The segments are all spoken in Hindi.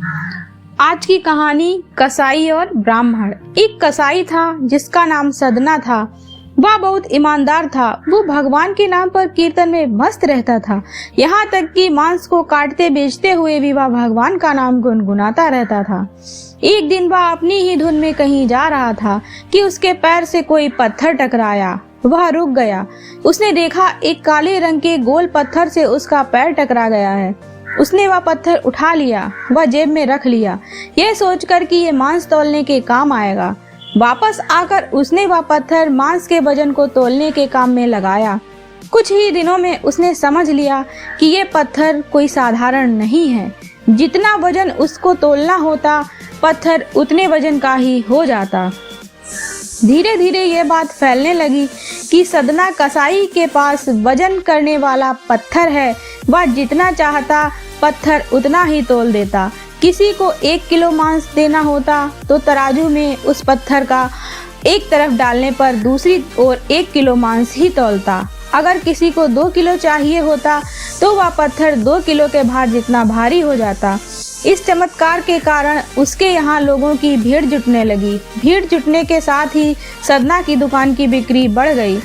आज की कहानी कसाई और ब्राह्मण। एक कसाई था जिसका नाम सदना था। वह बहुत ईमानदार था। वो भगवान के नाम पर कीर्तन में मस्त रहता था। यहाँ तक कि मांस को काटते बेचते हुए भी वह भगवान का नाम गुनगुनाता रहता था। एक दिन वह अपनी ही धुन में कहीं जा रहा था कि उसके पैर से कोई पत्थर टकराया। वह रुक गया। उसने देखा एक काले रंग के गोल पत्थर से उसका पैर टकरा गया है। उसने वह पत्थर उठा लिया, वह जेब में रख लिया, यह सोचकर कि ये मांस तौलने के काम आएगा। वापस आकर उसने वह पत्थर मांस के वजन को तौलने के काम में लगाया। कुछ ही दिनों में उसने समझ लिया कि ये पत्थर कोई साधारण नहीं है। जितना वजन उसको तौलना होता, पत्थर उतने वजन का ही हो जाता। धीरे धीरे ये बात फैलने लगी कि सदना कसाई के पास वजन करने वाला पत्थर है। वह जितना चाहता पत्थर उतना ही तौल देता। किसी को 1 किलो मांस देना होता तो तराजू में उस पत्थर का एक तरफ डालने पर दूसरी ओर 1 किलो मांस ही तौलता। अगर किसी को 2 किलो चाहिए होता तो वह पत्थर 2 किलो के भार जितना भारी हो जाता। इस चमत्कार के कारण उसके यहाँ लोगों की भीड़ जुटने लगी। भीड़ जुटने के साथ ही सदना की दुकान की बिक्री बढ़ गई।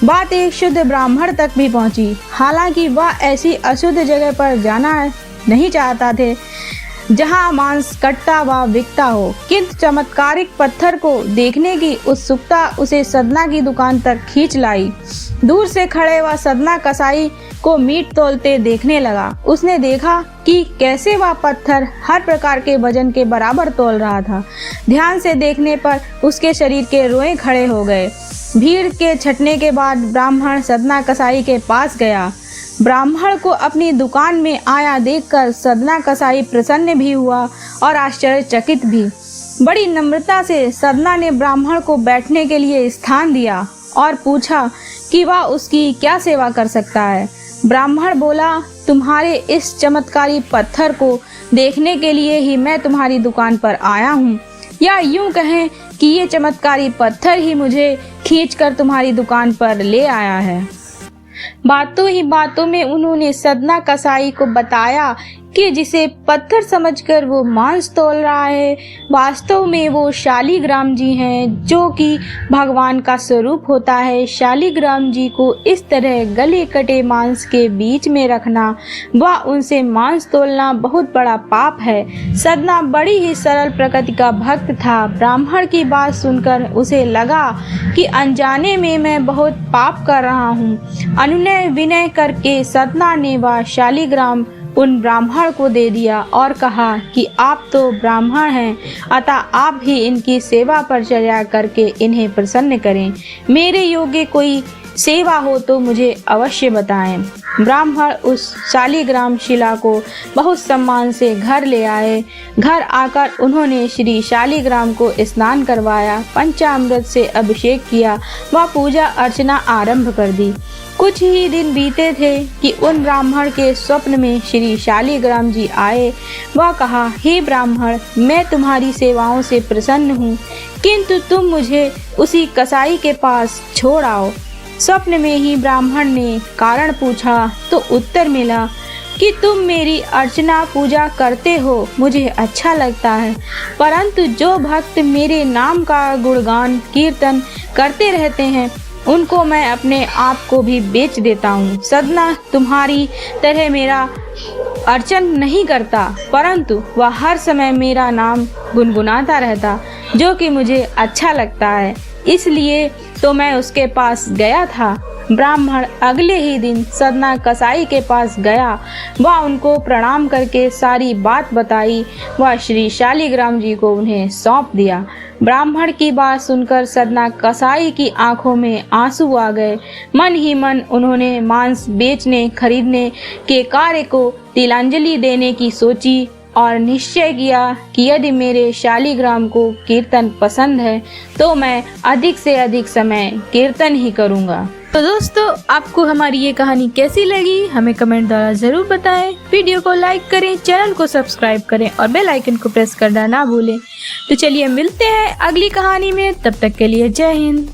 बात एक शुद्ध ब्राह्मण तक भी पहुंची। हालांकि वह ऐसी अशुद्ध जगह पर जाना नहीं चाहता थे जहां मांस कटता व बिकता हो, किंतु चमत्कारिक पत्थर को देखने की उत्सुकता उसे सदना की दुकान तक खींच लाई। दूर से खड़े वह सदना कसाई को मीट तौलते देखने लगा। उसने देखा कि कैसे वह पत्थर हर प्रकार के वजन के बराबर तौल रहा था। ध्यान से देखने पर उसके शरीर के रोए खड़े हो गए। भीड़ के छटने के बाद ब्राह्मण सदना कसाई के पास गया। ब्राह्मण को अपनी दुकान में आया देखकर सदना कसाई प्रसन्न भी हुआ और आश्चर्यचकित भी। बड़ी नम्रता से सदना ने ब्राह्मण को बैठने के लिए स्थान दिया और पूछा कि वह उसकी क्या सेवा कर सकता है। ब्राह्मण बोला, तुम्हारे इस चमत्कारी पत्थर को देखने के लिए ही मैं तुम्हारी दुकान पर आया हूँ, या यूं कहें कि ये चमत्कारी पत्थर ही मुझे खींचकर तुम्हारी दुकान पर ले आया है। बातों ही बातों में उन्होंने सदना कसाई को बताया कि जिसे पत्थर समझकर वो मांस तौल रहा है, वास्तव में वो शालिग्राम जी हैं, जो कि भगवान का स्वरूप होता है। शालिग्राम जी को इस तरह गले कटे मांस के बीच में रखना व उनसे मांस तौलना बहुत बड़ा पाप है। सदना बड़ी ही सरल प्रकृति का भक्त था। ब्राह्मण की बात सुनकर उसे लगा कि अनजाने में मैं बहुत पाप कर रहा हूँ। अनुनय विनय करके सदना ने वह शालिग्राम उन ब्राह्मण को दे दिया और कहा कि आप तो ब्राह्मण हैं, अतः आप ही इनकी सेवा परिचर्या करके इन्हें प्रसन्न करें। मेरे योग्य कोई सेवा हो तो मुझे अवश्य बताएं। ब्राह्मण उस शालिग्राम शिला को बहुत सम्मान से घर ले आए। घर आकर उन्होंने श्री शालिग्राम को स्नान करवाया, पंचामृत से अभिषेक किया व पूजा अर्चना आरंभ कर दी। कुछ ही दिन बीते थे कि उन ब्राह्मण के स्वप्न में श्री शालिग्राम जी आए। वह कहा, हे ब्राह्मण, मैं तुम्हारी सेवाओं से प्रसन्न हूँ, किंतु तुम मुझे उसी कसाई के पास छोड़ आओ। स्वप्न में ही ब्राह्मण ने कारण पूछा तो उत्तर मिला कि तुम मेरी अर्चना पूजा करते हो, मुझे अच्छा लगता है, परंतु जो भक्त मेरे नाम का गुणगान कीर्तन करते रहते हैं उनको मैं अपने आप को भी बेच देता हूँ। सदना तुम्हारी तरह मेरा अर्चन नहीं करता, परंतु वह हर समय मेरा नाम गुनगुनाता रहता, जो कि मुझे अच्छा लगता है, इसलिए तो मैं उसके पास गया था। ब्राह्मण अगले ही दिन सदना कसाई के पास गया। वह उनको प्रणाम करके सारी बात बताई। वह श्री शालिग्राम जी को उन्हें सौंप दिया। ब्राह्मण की बात सुनकर सदना कसाई की आंखों में आंसू आ गए। मन ही मन उन्होंने मांस बेचने खरीदने के कार्य को तिलांजलि देने की सोची और निश्चय किया कि यदि मेरे शालिग्राम को कीर्तन पसंद है तो मैं अधिक से अधिक समय कीर्तन ही करूँगा। तो दोस्तों, आपको हमारी ये कहानी कैसी लगी हमें कमेंट द्वारा जरूर बताएं। वीडियो को लाइक करें, चैनल को सब्सक्राइब करें और बेल आइकन को प्रेस करना ना भूलें। तो चलिए मिलते हैं अगली कहानी में, तब तक के लिए जय हिंद।